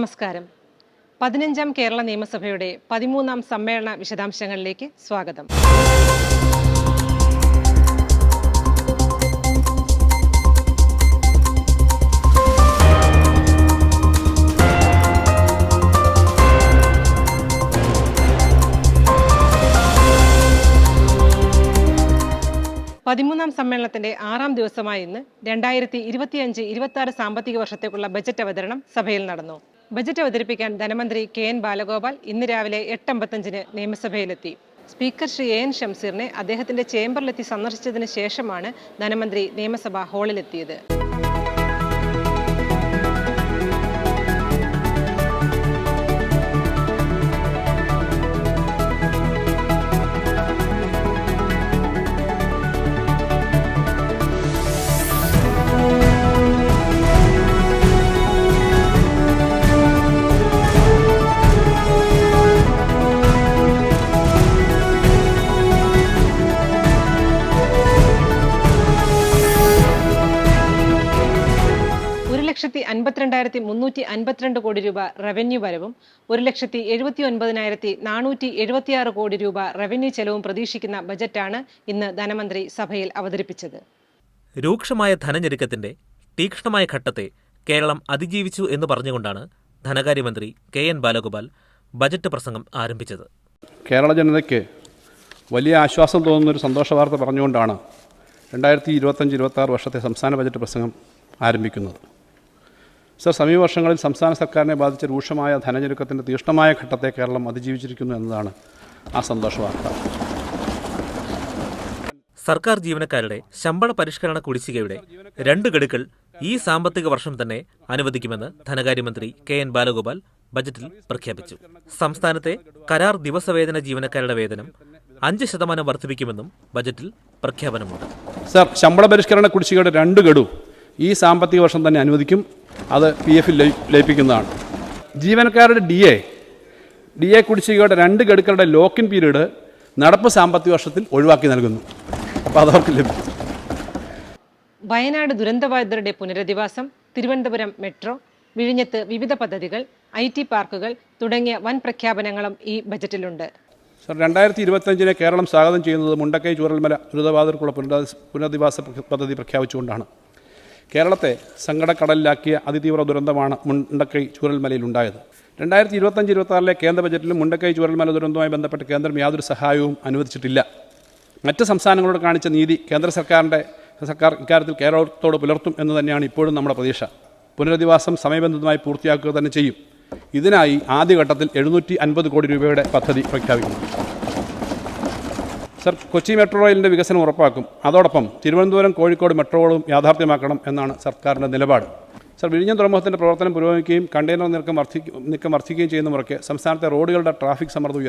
നമസ്കാരം. 15ാം കേരള നിയമസഭയുടെ 13ാം സമ്മേളന വിശദാംശങ്ങളിലേക്ക് സ്വാഗതം. പതിമൂന്നാം സമ്മേളനത്തിന്റെ 6ാം ദിവസമായ ഇന്ന് 2025-26 സാമ്പത്തിക വർഷത്തേക്കുള്ള ബജറ്റ് അവതരണം സഭയിൽ നടന്നു. ബജറ്റ് അവതരിപ്പിക്കാൻ ധനമന്ത്രി KN ബാലഗോപാൽ ഇന്ന് രാവിലെ 8:55 നിയമസഭയിലെത്തി. സ്പീക്കർ ശ്രീ AN ഷംസീറിനെ അദ്ദേഹത്തിന്റെ ചേംബറിലെത്തി സന്ദർശിച്ചതിന് ശേഷമാണ് ധനമന്ത്രി നിയമസഭാ ഹാളിലെത്തിയത്. $1,52,352 കോടി രൂപ റവന്യൂ വരവും 1,79,476 കോടി രൂപ റവന്യൂ ചെലവും പ്രതീക്ഷിക്കുന്ന ബജറ്റാണ് ഇന്ന് ധനമന്ത്രി സഭയിൽ അവതരിപ്പിച്ചത്. രൂക്ഷമായ ധനഞ്ഞെരുക്കത്തിന്റെ തീക്ഷ്ണമായ ഘട്ടത്തെ കേരളം അതിജീവിച്ചു എന്ന് പറഞ്ഞുകൊണ്ടാണ് ധനകാര്യമന്ത്രി KN ബാലഗോപാൽ ബജറ്റ് പ്രസംഗം ആരംഭിച്ചത്. കേരള ജനതയ്ക്ക് വലിയ ആശ്വാസം തോന്നുന്നൊരു സന്തോഷ വാർത്ത പറഞ്ഞുകൊണ്ടാണ് 2025-26 വർഷത്തെ സംസ്ഥാന ബജറ്റ് പ്രസംഗം ആരംഭിക്കുന്നത്. സർ, സമീപ വർഷങ്ങളിൽ സംസ്ഥാന സർക്കാരിനെ ബാധിച്ച രൂക്ഷമായ ധനഞ്ഞെരുക്കത്തിൻ്റെ തീക്ഷ്ണമായ ഘട്ടത്തെ കേരളം അതിജീവിച്ചിരിക്കുന്നു എന്നതാണ് ആ സന്തോഷ വാർത്ത. സർക്കാർ ജീവനക്കാരുടെ ശമ്പള പരിഷ്കരണ കുടിശ്ശികയുടെ 2 ഗഡുക്കൾ ഈ സാമ്പത്തിക വർഷം തന്നെ അനുവദിക്കുമെന്ന് ധനകാര്യമന്ത്രി KN ബാലഗോപാൽ ബജറ്റിൽ പ്രഖ്യാപിച്ചു. സംസ്ഥാനത്തെ കരാർ ദിവസവേതന ജീവനക്കാരുടെ വേതനം 5% വർദ്ധിപ്പിക്കുമെന്നും ബജറ്റിൽ പ്രഖ്യാപനമുണ്ട്. സർ, ശമ്പള പരിഷ്കരണ കുടിശ്ശികയുടെ 2 ഗഡു ഈ സാമ്പത്തിക വർഷം തന്നെ അനുവദിക്കും. അത് PF ലയിപ്പിക്കുന്നതാണ്. ജീവനക്കാരുടെ DA കുടിശ്ശികയുടെ 2 ഗഡുക്കളുടെ ലോക്കിൻ പീരീഡ് നടപ്പ് സാമ്പത്തിക വർഷത്തിൽ ഒഴിവാക്കി നൽകുന്നു. അപ്പോൾ അതവർക്ക് ലഭിക്കും. വയനാട് ദുരന്തബാധിതരുടെ പുനരധിവാസം, തിരുവനന്തപുരം മെട്രോ, വിഴിഞ്ഞത്ത് വിവിധ പദ്ധതികൾ, IT പാർക്കുകൾ തുടങ്ങിയ വൻ പ്രഖ്യാപനങ്ങളും ഈ ബജറ്റിലുണ്ട്. സർ, 2025 കേരളം സ്വാഗതം ചെയ്യുന്നത് മുണ്ടക്കൈ ചൂരൽമല ദുരിതബാധിതർക്കുള്ള പുനരധിവാസ പദ്ധതി പ്രഖ്യാപിച്ചുകൊണ്ടാണ്. കേരളത്തെ സങ്കടക്കടലിലാക്കിയ അതിതീവ്ര ദുരന്തമാണ് മുണ്ടക്കൈ ചൂരൽമലയിലുണ്ടായത്. 2025-26 കേന്ദ്ര ബജറ്റിലും മുണ്ടക്കൈ ചൂരൽമല ദുരന്തവുമായി ബന്ധപ്പെട്ട് കേന്ദ്രം യാതൊരു സഹായവും അനുവദിച്ചിട്ടില്ല. മറ്റ് സംസ്ഥാനങ്ങളോട് കാണിച്ച നീതി സർക്കാർ ഇക്കാര്യത്തിൽ കേരളത്തോട് പുലർത്തും എന്ന് തന്നെയാണ് ഇപ്പോഴും നമ്മുടെ പ്രതീക്ഷ. പുനരധിവാസം സമയബന്ധിതമായി പൂർത്തിയാക്കുക തന്നെ ചെയ്യും. ഇതിനായി ആദ്യഘട്ടത്തിൽ 750 കോടി രൂപയുടെ പദ്ധതി പ്രഖ്യാപിക്കുന്നു. സർ, കൊച്ചി മെട്രോ റെയിലിൻ്റെ വികസനം ഉറപ്പാക്കും. അതോടൊപ്പം തിരുവനന്തപുരം കോഴിക്കോട് മെട്രോകളും യാഥാർത്ഥ്യമാക്കണം എന്നാണ് സർക്കാരിൻ്റെ നിലപാട്. സർ, വിഴിഞ്ഞം തുറമുഖത്തിൻ്റെ പ്രവർത്തനം പുരോഗമിക്കുകയും കണ്ടെയ്നർ നീക്കം വർദ്ധിക്കുകയും ചെയ്യുന്ന മുറയ്ക്ക് സംസ്ഥാനത്തെ റോഡുകളുടെ ട്രാഫിക് സമ്മർദ്ദം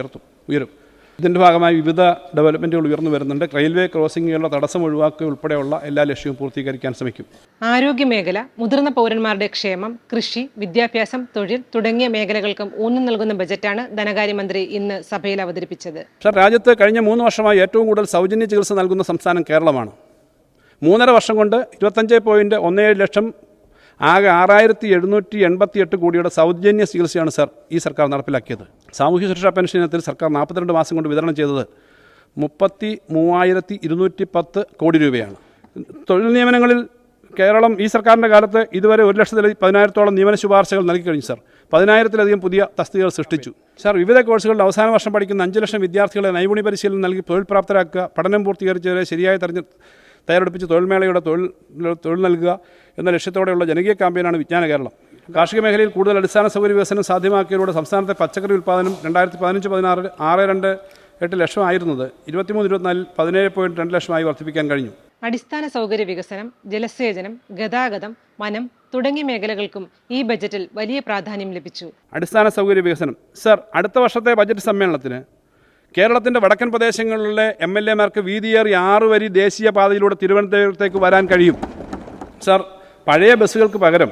ഉയരും. ഇതിൻ്റെ ഭാഗമായി വിവിധ ഡെവലപ്മെൻറ്റുകൾ ഉയർന്നു വരുന്നുണ്ട്. റെയിൽവേ ക്രോസിങ്ങുകളുടെ തടസ്സം ഒഴിവാക്കുക ഉൾപ്പെടെയുള്ള എല്ലാ ലക്ഷ്യവും പൂർത്തീകരിക്കാൻ ശ്രമിക്കും. ആരോഗ്യമേഖല, മുതിർന്ന പൗരന്മാരുടെ ക്ഷേമം, കൃഷി, വിദ്യാഭ്യാസം, തൊഴിൽ തുടങ്ങിയ മേഖലകൾക്കും ഊന്നൽ നൽകുന്ന ബജറ്റാണ് ധനകാര്യമന്ത്രി ഇന്ന് സഭയിൽ അവതരിപ്പിച്ചത്. സർ, രാജ്യത്ത് കഴിഞ്ഞ 3 വർഷമായി ഏറ്റവും കൂടുതൽ സൗജന്യ ചികിത്സ നൽകുന്ന സംസ്ഥാനം കേരളമാണ്. 3.5 വർഷം കൊണ്ട് 25.17 ലക്ഷം ആകെ 6,788 കോടിയുടെ സൗജന്യ ചികിത്സയാണ് സർ ഈ സർക്കാർ നടപ്പിലാക്കിയത്. സാമൂഹ്യ സുരക്ഷാ പെൻഷൻ ഇനത്തിൽ സർക്കാർ 42 മാസം കൊണ്ട് വിതരണം ചെയ്തത് 33,210 കോടി രൂപയാണ്. തൊഴിൽ നിയമനങ്ങളിൽ കേരളം ഈ സർക്കാരിൻ്റെ കാലത്ത് ഇതുവരെ 1,10,000-ഓളം നിയമന ശുപാർശകൾ നൽകി കഴിഞ്ഞു. സർ, 10,000-ലധികം പുതിയ തസ്തികകൾ സൃഷ്ടിച്ചു. സർ, വിവിധ കോഴ്സുകളുടെ അവസാന വർഷം പഠിക്കുന്ന 5 ലക്ഷം വിദ്യാർത്ഥികളെ നൈപുണ്യ പരിശീലനം നൽകി തൊഴിൽ പ്രാപ്തരാക്കുക, പഠനം പൂർത്തീകരിച്ചവരെ ശരിയായി തയ്യാറെടുപ്പിച്ച് തൊഴിൽമേളയുടെ തൊഴിൽ നൽകുക എന്ന ലക്ഷ്യത്തോടെയുള്ള ജനകീയ ക്യാമ്പയിനാണ് വിജ്ഞാന കേരളം. കാർഷിക മേഖലയിൽ കൂടുതൽ അടിസ്ഥാന സൗകര്യ വികസനം സാധ്യമാക്കിയതിലൂടെ സംസ്ഥാനത്തെ പച്ചക്കറി ഉൽപ്പാദനം 2015-16 6.28 ലക്ഷമായിരുന്നത് 23-24 17.2 ലക്ഷമായി വർദ്ധിപ്പിക്കാൻ കഴിഞ്ഞു. അടിസ്ഥാന സൗകര്യ വികസനം, ജലസേചനം, ഗതാഗതം, വനം തുടങ്ങിയ മേഖലകൾക്കും ഈ ബജറ്റിൽ വലിയ പ്രാധാന്യം ലഭിച്ചു. അടിസ്ഥാന സൗകര്യ വികസനം. സർ, അടുത്ത വർഷത്തെ ബജറ്റ് സമ്മേളനത്തിന് കേരളത്തിൻ്റെ വടക്കൻ പ്രദേശങ്ങളിലെ MLA-മാർക്ക് വീതിയേറിയ 6 വരി ദേശീയപാതയിലൂടെ തിരുവനന്തപുരത്തേക്ക് വരാൻ കഴിയും. സർ, പഴയ ബസ്സുകൾക്ക് പകരം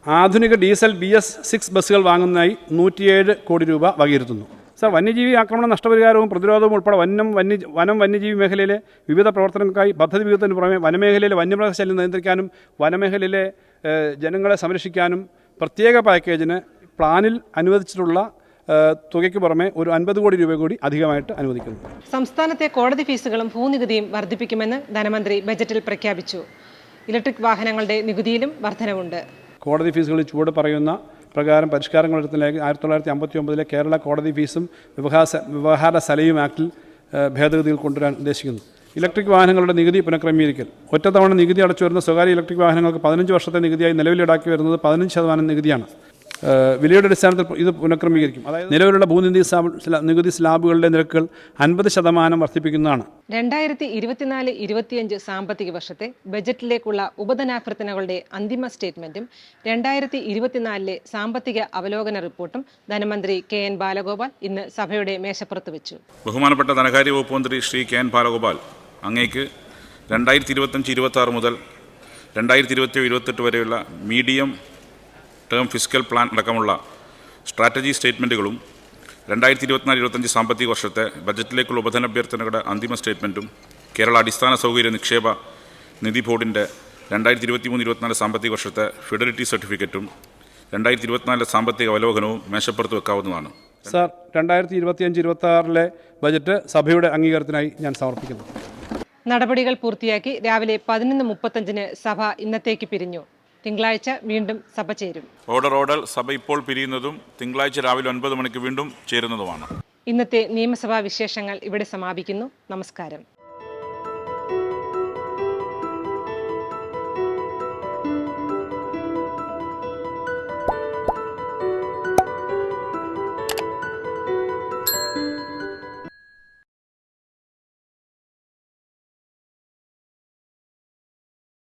ആധുനിക ഡീസൽ BS6 ബസ്സുകൾ വാങ്ങുന്നതിനായി 107 കോടി രൂപ വകയിരുത്തുന്നു. സർ, വന്യജീവി ആക്രമണ നഷ്ടപരിഹാരവും പ്രതിരോധവും ഉൾപ്പെടെ വന്യജീവി മേഖലയിലെ വിവിധ പ്രവർത്തനങ്ങൾക്കായി പദ്ധതി വിഹിതത്തിന് പുറമെ വനമേഖലയിലെ വന്യമൃഗശല്യം നിയന്ത്രിക്കാനും വനമേഖലയിലെ ജനങ്ങളെ സംരക്ഷിക്കാനും പ്രത്യേക പാക്കേജിന് പ്ലാനിൽ അനുവദിച്ചിട്ടുള്ള തുകയ്ക്ക് പുറമെ ഒരു 50 കോടി രൂപ കൂടി അധികമായിട്ട് അനുവദിക്കുന്നു. സംസ്ഥാനത്തെ കോടതി ഫീസുകളും ഭൂനികുതിയും വർദ്ധിപ്പിക്കുമെന്ന് ധനമന്ത്രി ബജറ്റിൽ പ്രഖ്യാപിച്ചു. ഇലക്ട്രിക് വാഹനങ്ങളുടെ നികുതിയിലും വർധനവുണ്ട്. കോടതി ഫീസുകളിൽ ചുവട് പറയുന്ന പ്രകാരം പരിഷ്കാരങ്ങൾ വരുത്തുന്നതിലേക്ക് 1959 കേരള കോടതി ഫീസും വ്യവഹാര സലയും ആക്ടിൽ ഭേദഗതികൾ കൊണ്ടുവരാൻ ഉദ്ദേശിക്കുന്നു. ഇലക്ട്രിക് വാഹനങ്ങളുടെ നികുതി പുനഃക്രമീകരിക്കൽ. ഒറ്റത്തവണ നികുതി അടച്ചു വരുന്ന സ്വകാര്യ ഇലക്ട്രിക് വാഹനങ്ങൾക്ക് 15 വർഷത്തെ നികുതിയായി നിലവിൽ ഈടാക്കി വരുന്നത് 15% നികുതിയാണ്. വിലയുടെ അടിസ്ഥാനത്തിൽ ഇത് പുനഃക്രമീകരിക്കും. അതായത് നിലവിലുള്ള നികുതി സ്ലാബുകളുടെ നിരക്കുകൾ 50% വർദ്ധിപ്പിക്കുന്നതാണ്. 2024-25 സാമ്പത്തിക വർഷത്തെ ബജറ്റിലേക്കുള്ള ഉപധനാഭ്യർത്ഥനകളുടെ അന്തിമ സ്റ്റേറ്റ്മെന്റും 2024 സാമ്പത്തിക അവലോകന റിപ്പോർട്ടും ധനമന്ത്രി KN ബാലഗോപാൽ ഇന്ന് സഭയുടെ മേശപ്പുറത്ത് വെച്ചു. ബഹുമാനപ്പെട്ട ധനകാര്യ വകുപ്പ് മന്ത്രി ശ്രീ KN ബാലഗോപാൽ, അങ്ങേക്ക് 2025-26 മുതൽ 2027-28 വരെയുള്ള മീഡിയം ടേം ഫിസ്ക്കൽ പ്ലാൻ അടക്കമുള്ള സ്ട്രാറ്റജി സ്റ്റേറ്റ്മെൻറ്റുകളും 2024-25 സാമ്പത്തിക വർഷത്തെ ബജറ്റിലേക്കുള്ള ഉപധനാഭ്യർത്ഥനകളുടെ അന്തിമ സ്റ്റേറ്റ്മെൻറ്റും കേരള അടിസ്ഥാന സൗകര്യ നിക്ഷേപ നിധി ബോർഡിൻ്റെ 2023-24 സാമ്പത്തിക വർഷത്തെ ഫിഡലിറ്റി സർട്ടിഫിക്കറ്റും 2024 സാമ്പത്തിക അവലോകനവും മേശപ്പുറത്ത് വെക്കാവുന്നതാണ്. സാർ, 2025-26 ബജറ്റ് സഭയുടെ അംഗീകാരത്തിനായി ഞാൻ സമർപ്പിക്കുന്നു. നടപടികൾ പൂർത്തിയാക്കി രാവിലെ 11:35 സഭ ഇന്നത്തേക്ക് പിരിഞ്ഞു. തിങ്കളാഴ്ച വീണ്ടും സഭ ചേരും. ഓർഡർ സഭ ഇപ്പോൾ പിരിയുന്നതും തിങ്കളാഴ്ച രാവിലെ 9 മണിക്ക് വീണ്ടും ചേരുന്നതുമാണ്. ഇന്നത്തെ നിയമസഭാ വിശേഷങ്ങൾ ഇവിടെ സമാപിക്കുന്നു. നമസ്കാരം.